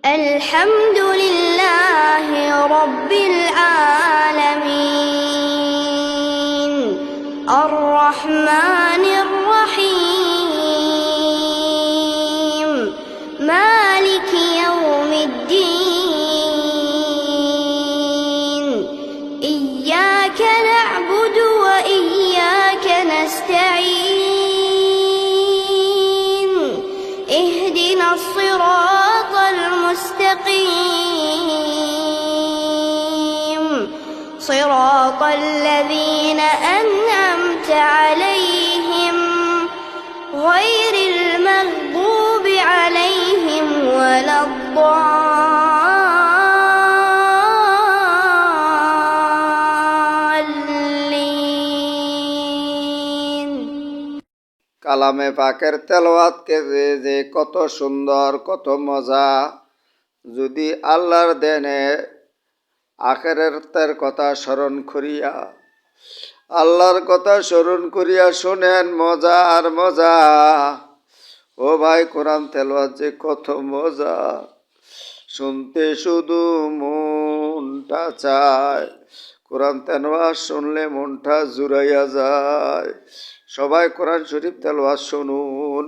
الحمد لله رب العالمين الرحمن الرحيم مالك يوم الدين إياك نعبد وإياك نستعين اهدنا الصراط المستقيم صراط الذين أنعمت عليهم غير المغضوب عليهم ولا الضالين কালামে পাকের তেলাওয়াত যে কত সুন্দর, কত মজা। যদি আল্লাহর দেনে আখিরাতের কথা স্মরণ করিয়া, আল্লাহর কথা স্মরণ করিয়া শোনেন, মজা আর মজা। ও ভাই, কোরআন তেলাওয়াত যে কত মজা, শুনতে শুধু মনটা চায়। কোরআন তেলাওয়াত শুনলে মনটা জুড়াইয়া যায়। সবাই কোরআন শরীফ তেলাওয়াত শুনুন।